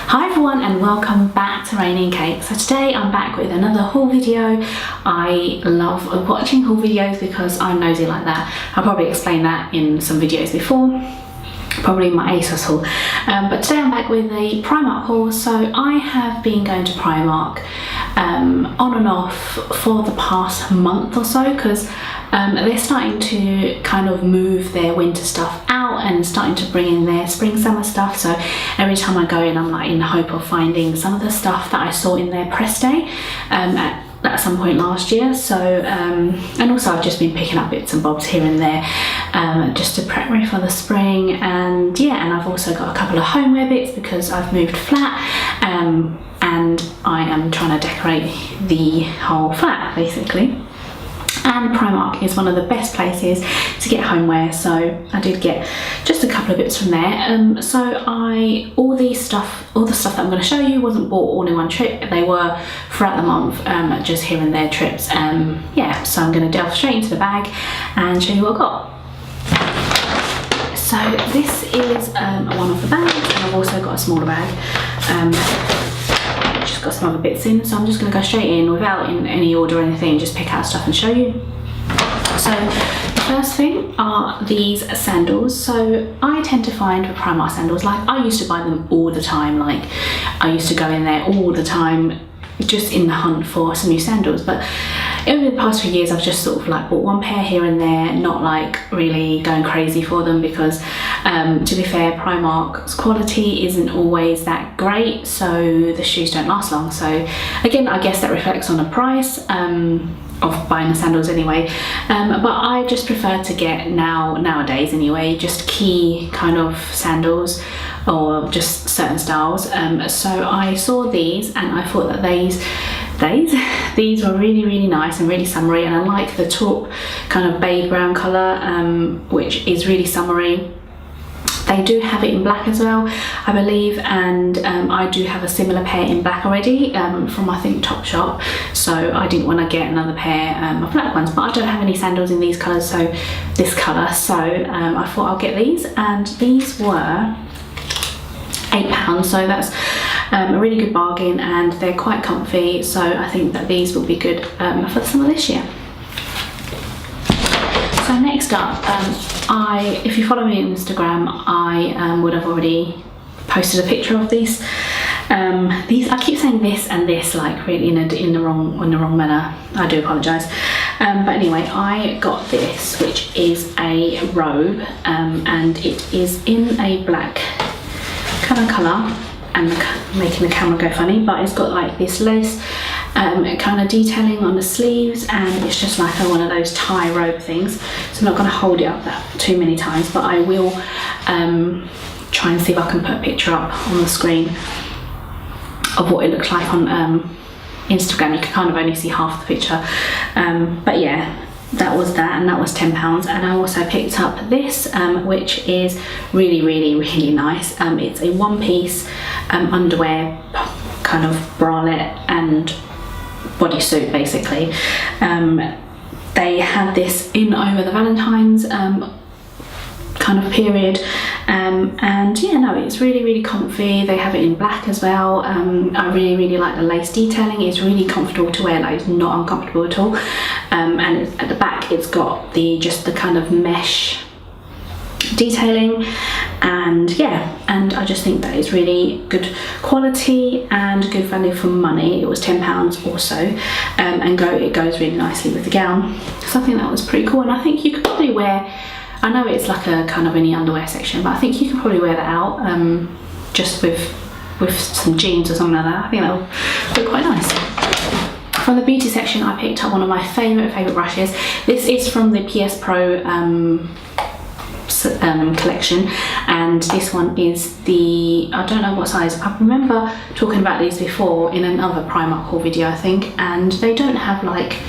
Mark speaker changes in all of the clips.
Speaker 1: Hi everyone and welcome back to Rainy and Cake. So today I'm back with another haul video. I love watching haul videos because I'm nosy like that. I'll probably explain that in some videos before, probably my ASOS haul. But today I'm back with a Primark haul. So I have been going to Primark on and off for the past month or so because they're starting to kind of move their winter stuff out and starting to bring in their spring summer stuff. So every time I go in, I'm like in the hope of finding some of the stuff that I saw in their press day at some point last year. So and also I've just been picking up bits and bobs here and there just to prep me for the spring. And yeah, and I've also got a couple of homeware bits because I've moved flat and I am trying to decorate the whole flat basically. And Primark is one of the best places to get homeware, so I did get just a couple of bits from there. So all the stuff that I'm going to show you wasn't bought all in one trip. They were throughout the month, just here and there trips. Yeah, so I'm going to delve straight into the bag and show you what I got. So this is one of the bags, and I've also got a smaller bag. Just got some other bits in, so I'm just going to go straight in without in any order or anything, just pick out stuff and show you. So the first thing are these sandals. So I tend to find with Primark sandals, like I used to buy them all the time, like I used to go in there all the time just in the hunt for some new sandals. But over the past few years I've just sort of like bought one pair here and there, not like really going crazy for them because to be fair, Primark's quality isn't always that great, so the shoes don't last long. So again, I guess that reflects on the price of buying the sandals anyway, but I just prefer to get nowadays anyway, just key kind of sandals or just certain styles. So I saw these and I thought that these were really nice and really summery, and I like the taupe kind of beige brown colour, which is really summery. They do have it in black as well, I believe, and I do have a similar pair in black already from I think Topshop, so I didn't want to get another pair of black ones, but I don't have any sandals in these colours, so this colour, so I thought I'll get these, and these were £8, so that's a really good bargain, and they're quite comfy, so I think that these will be good for the summer this year. So next up, if you follow me on Instagram, I would have already posted a picture of these. I keep saying this and this like really in the wrong manner. I do apologise. But anyway, I got this, which is a robe, and it is in a black kind of colour, and making the camera go funny, but it's got like this lace kind of detailing on the sleeves, and it's just like one of those tie robe things. So I'm not going to hold it up that too many times, but I will try and see if I can put a picture up on the screen of what it looks like on Instagram. You can kind of only see half the picture, but yeah, that was that, and that was £10. And I also picked up this, which is really nice. It's a one-piece underwear kind of bralette and bodysuit basically. They had this in over the Valentine's kind of period, and yeah, no, it's really comfy. They have it in black as well. I really like the lace detailing. It's really comfortable to wear, like it's not uncomfortable at all. And at the back it's got just the kind of mesh detailing, and yeah, and I just think that is really good quality and good value for money. It was £10 also, and it goes really nicely with the gown, so I think that was pretty cool. And I think you could probably wear, I know it's like a kind of any underwear section, but I think you could probably wear that out just with some jeans or something like that. I think that would look quite nice. From the beauty section, I picked up one of my favourite brushes. This is from the PS Pro collection, and this one is the, I don't know what size. I remember talking about these before in another Primark haul video, I think, and they don't have like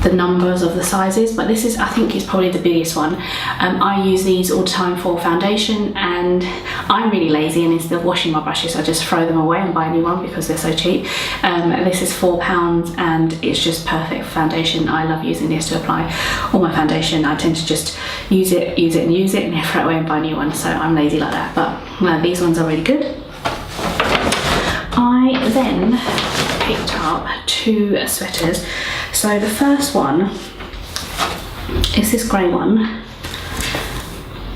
Speaker 1: the numbers of the sizes, but this is, I think it's probably the biggest one. I use these all the time for foundation, and I'm really lazy, and instead of washing my brushes I just throw them away and buy a new one because they're so cheap. This is £4 and it's just perfect for foundation. I love using this to apply all my foundation. I tend to just use it and then throw it away and buy a new one, so I'm lazy like that, but these ones are really good. I then picked up 2 sweaters. So the first one is this grey one.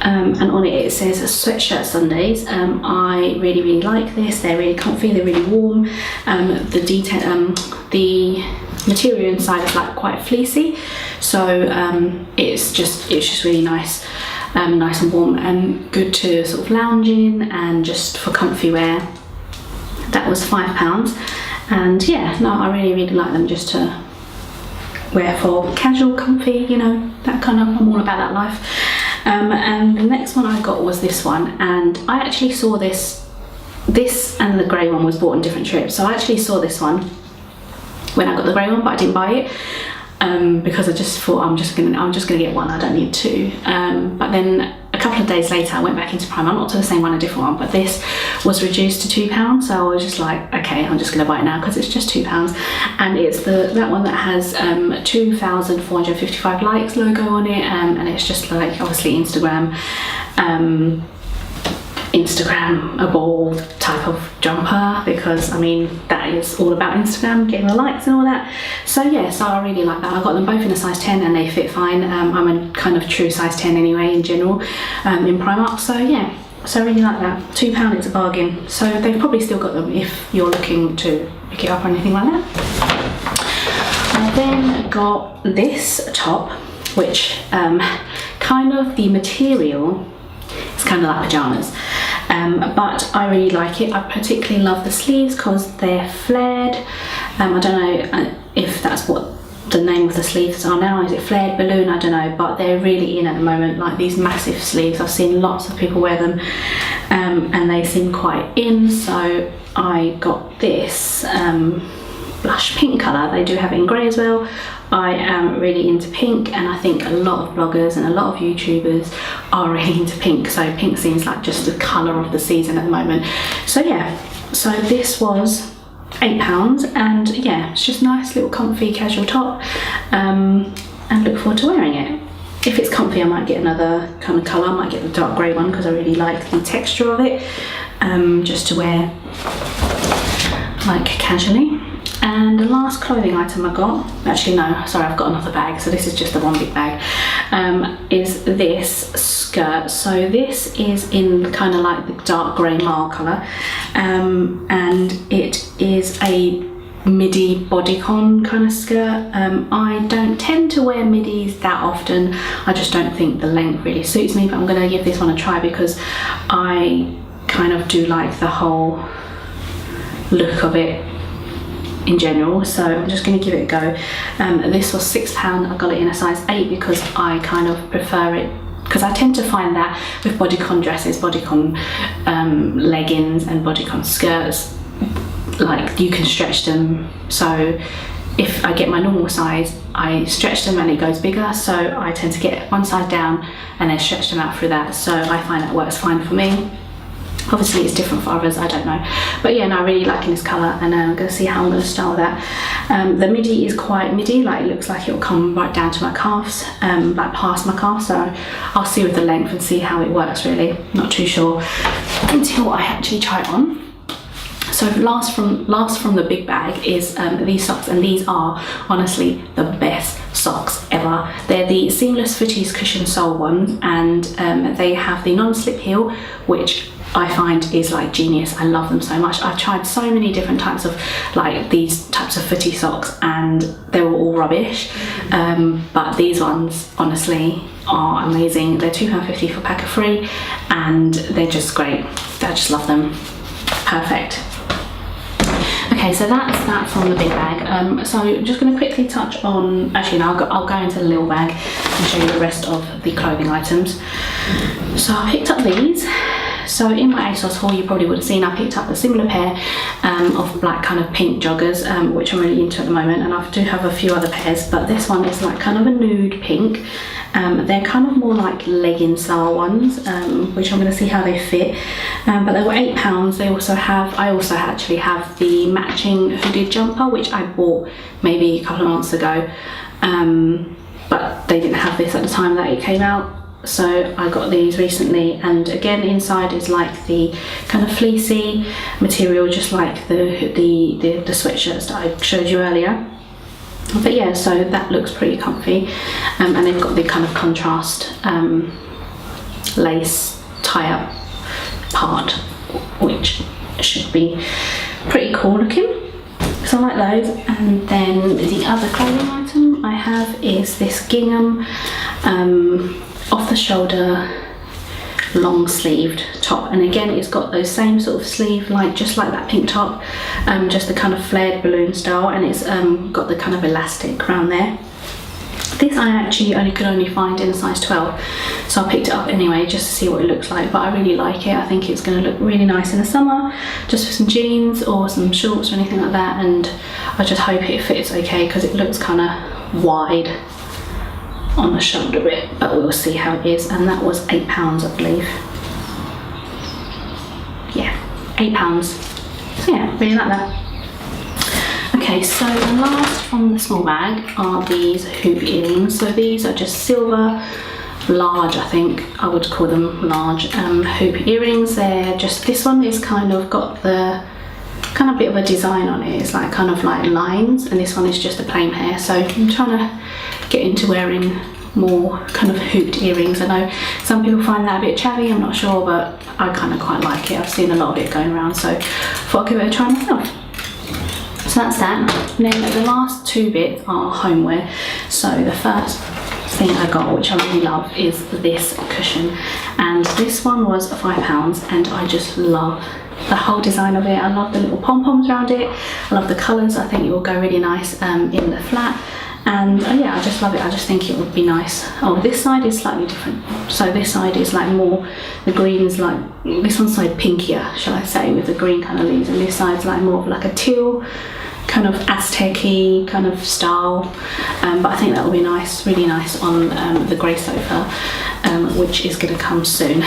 Speaker 1: And on it says sweatshirt Sundays. I really like this. They're really comfy, they're really warm. The material inside is like quite fleecy, so it's just really nice. Nice and warm and good to sort of lounge in and just for comfy wear. That was £5, and yeah, no, I really like them just to wear for casual, comfy, you know, that kind of, I'm all about that life. And the next one I got was this one, and I actually saw this and the grey one was bought on different trips, so I actually saw this one when I got the grey one, but I didn't buy it because I just thought I'm just gonna get one, I don't need 2. But then a couple of days later I went back into Primark, not to the same one, a different one, but this was reduced to £2, so I was just like, okay, I'm just gonna buy it now because it's just £2, and it's that one that has 2,455 likes logo on it, and it's just like obviously Instagrammable type of jumper, because I mean that is all about Instagram, getting the likes and all that. So yeah, so I really like that. I got them both in a size 10 and they fit fine. I'm a kind of true size 10 anyway in general in Primark, so yeah, so I really like that. £2 is a bargain, so they've probably still got them if you're looking to pick it up or anything like that. I then got this top, which kind of the material, it's kind of like pyjamas, but I really like it. I particularly love the sleeves because they're flared. I don't know if that's what the name of the sleeves are now. Is it flared balloon? I don't know, but they're really in at the moment, like these massive sleeves. I've seen lots of people wear them and they seem quite in, so I got this blush pink colour. They do have it in grey as well. I am really into pink, and I think a lot of bloggers and a lot of YouTubers are really into pink, so pink seems like just the colour of the season at the moment. So yeah, so this was £8, and yeah, it's just nice little comfy casual top, and look forward to wearing it. If it's comfy, I might get another kind of colour. I might get the dark grey one because I really like the texture of it, just to wear like casually. And the last clothing item I got, actually no, sorry, I've got another bag, so this is just the one big bag, is this skirt. So this is in kind of like the dark grey marl colour, and it is a midi bodycon kind of skirt. I don't tend to wear midis that often, I just don't think the length really suits me, but I'm going to give this one a try because I kind of do like the whole look of it in general, so I'm just going to give it a go. This was £6. I got it in a size 8 because I kind of prefer it, because I tend to find that with bodycon dresses, bodycon leggings and bodycon skirts, like you can stretch them. So if I get my normal size, I stretch them and it goes bigger, so I tend to get one size down and then stretch them out through that, so I find that works fine for me. Obviously it's different for others, I don't know, but yeah, no, I really liking this colour, and I'm going to see how I'm going to style that. The midi is quite midi, like it looks like it will come right down to my calves, like past my calves, so I'll see with the length and see how it works really, not too sure until I actually try it on. So last from the big bag is these socks, and these are honestly the best socks ever. They're the seamless footies cushion sole ones, and they have the non-slip heel, which I find is like genius. I love them so much. I've tried so many different types of like these types of footy socks and they were all rubbish, but these ones honestly are amazing. They're £2.50 for a pack of 3 and they're just great. I just love them. Perfect. Okay, so that's that from the big bag. So I'm just going to quickly touch on, actually no, I'll go into the little bag and show you the rest of the clothing items. So I picked up these. So in my ASOS haul, you probably would have seen I picked up a similar pair of black kind of pink joggers, which I'm really into at the moment, and I do have a few other pairs, but this one is like kind of a nude pink. They're kind of more like legging style ones, which I'm going to see how they fit, but they were £8. They also have, I also actually have the matching hooded jumper, which I bought maybe a couple of months ago, but they didn't have this at the time that it came out. So I got these recently, and again inside is like the kind of fleecy material, just like the sweatshirts that I showed you earlier. But yeah, so that looks pretty comfy, and they've got the kind of contrast lace tie-up part, which should be pretty cool looking. So I like those. And then the other clothing item I have is this gingham off the shoulder long sleeved top, and again it's got those same sort of sleeve, like just like that pink top, just the kind of flared balloon style, and it's got the kind of elastic around there. This I actually could only find in a size 12, so I picked it up anyway just to see what it looks like, but I really like it. I think it's going to look really nice in the summer, just for some jeans or some shorts or anything like that, and I just hope it fits okay because it looks kind of wide on the shoulder bit, but we'll see how it is. And that was £8, I believe. Yeah, £8. So yeah, really like that. Okay, so the last from the small bag are these hoop earrings. So these are just silver, large, I think I would call them large hoop earrings. They're just, this one is kind of got the kind of bit of a design on it. It's like kind of like lines, and this one is just a plain hair. So I'm trying to get into wearing more kind of hooped earrings. I know some people find that a bit chavvy, I'm not sure, but I kind of quite like it. I've seen a lot of it going around, so I thought I'd give it a try myself. So that's that. And then the last two bits are homeware. So the first thing I got, which I really love, is this cushion, and this one was £5, and I just love the whole design of it. I love the little pom-poms around it, I love the colours. I think it will go really nice in the flat, and yeah, I just love it. I just think it would be nice. Oh, this side is slightly different. So this side is like more, the green's like, this one's like pinkier, shall I say, with the green kind of leaves, and this side's like more of like a teal kind of Aztec-y kind of style, but I think that will be nice, really nice on the grey sofa, which is going to come soon.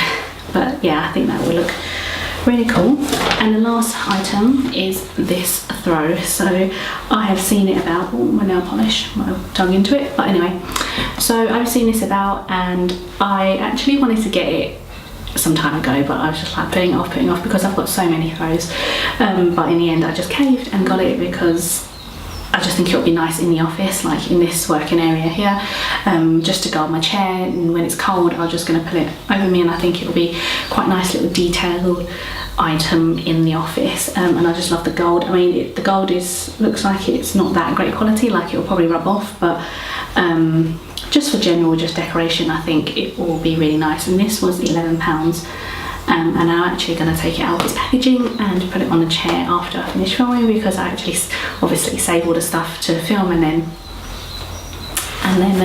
Speaker 1: But yeah, I think that will look really cool. And the last item is this throw. So I have seen it about, oh, my nail polish, my tongue into it, but anyway, so I've seen this about, and I actually wanted to get it some time ago, but I was just like putting it off because I've got so many throws, but in the end I just caved and got it because I just think it'll be nice in the office, like in this working area here, just to go on my chair, and when it's cold I'm just going to put it over me, and I think it'll be quite nice little detailed item in the office. And I just love the gold. I mean, the gold looks like it's not that great quality, like it'll probably rub off, but just for general, just decoration, I think it will be really nice. And this was £11, and I'm actually going to take it out of its packaging and put it on the chair after I finish filming, because I actually obviously save all the stuff to film and then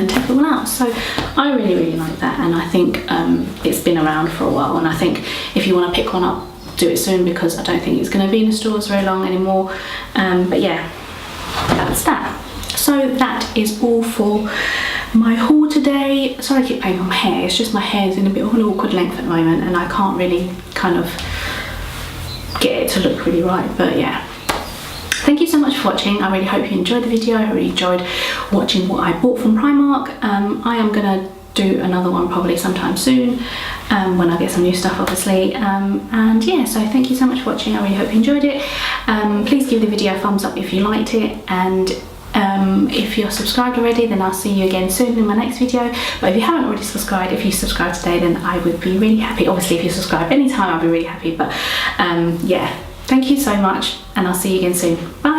Speaker 1: take it all out. So I really like that, and I think it's been around for a while, and I think if you want to pick one up, do it soon, because I don't think it's going to be in the stores very long anymore. But yeah, that's that. So that is all for my haul today. Sorry I keep playing on my hair, it's just my hair's in a bit of an awkward length at the moment, and I can't really kind of get it to look really right, but yeah. Thank you so much for watching. I really hope you enjoyed the video. I really enjoyed watching what I bought from Primark. I am gonna do another one probably sometime soon, when I get some new stuff, obviously. And yeah, so thank you so much for watching. I really hope you enjoyed it. Please give the video a thumbs up if you liked it, and if you're subscribed already, then I'll see you again soon in my next video. But if you haven't already subscribed, if you subscribe today, then I would be really happy. Obviously if you subscribe anytime, I'll be really happy, but yeah, thank you so much, and I'll see you again soon. Bye.